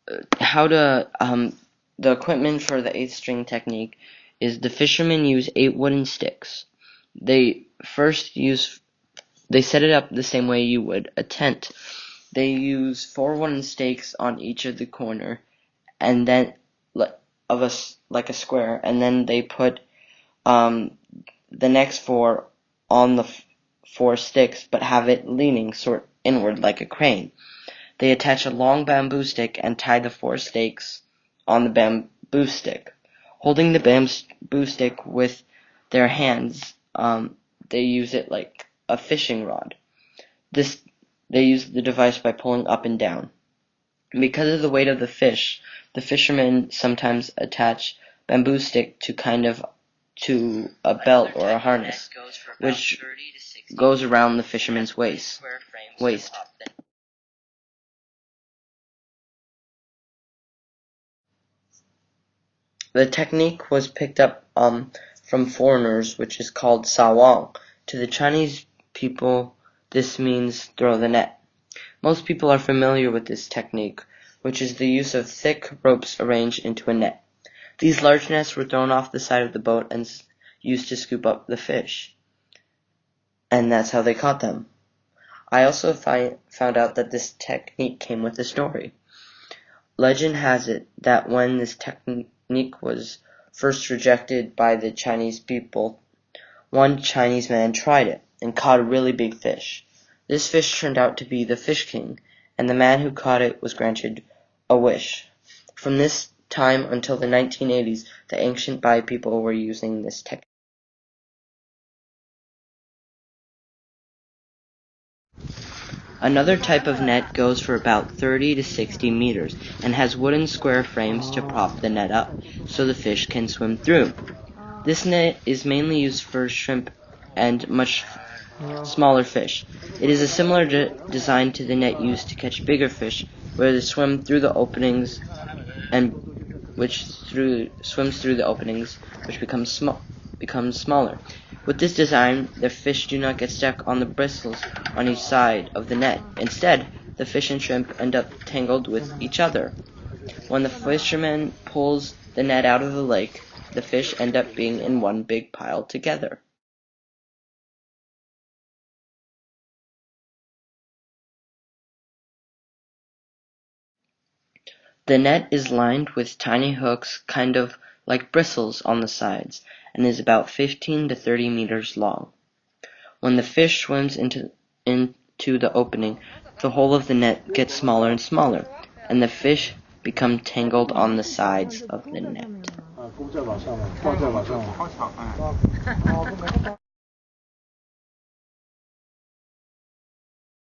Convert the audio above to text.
The equipment for the 8th string technique is the fishermen use 8 wooden sticks. They set it up the same way you would a tent. They use 4 wooden stakes on each of the corner, and then like a square, and then they put the next 4 on the 4 sticks, but have it leaning sort inward like a crane. They attach a long bamboo stick and tie the 4 stakes on the bamboo stick. Holding the bamboo stick with their hands, they use it like a fishing rod. They use the device by pulling up and down. Because of the weight of the fish, the fishermen sometimes attach bamboo stick to a belt or a harness, which goes around the fisherman's waist. The technique was picked up from foreigners, which is called sawang. To the Chinese people, this means throw the net. Most people are familiar with this technique, which is the use of thick ropes arranged into a net. These large nets were thrown off the side of the boat and used to scoop up the fish. And that's how they caught them. I also found out that this technique came with a story. Legend has it that when this technique was first rejected by the Chinese people, one Chinese man tried it and caught a really big fish. This fish turned out to be the Fish King, and the man who caught it was granted a wish. From this time until the 1980s, the ancient Bai people were using this technique. Another type of net goes for about 30 to 60 meters and has wooden square frames to prop the net up so the fish can swim through. This net is mainly used for shrimp and much smaller fish. It is a similar design to the net used to catch bigger fish, where they swim through the openings swims through the openings, which becomes smaller. With this design, the fish do not get stuck on the bristles on each side of the net. Instead, the fish and shrimp end up tangled with each other. When the fisherman pulls the net out of the lake, the fish end up being in one big pile together. The net is lined with tiny hooks, kind of like bristles on the sides, and is about 15 to 30 meters long. When the fish swims into the opening, the hole of the net gets smaller and smaller, and the fish become tangled on the sides of the net.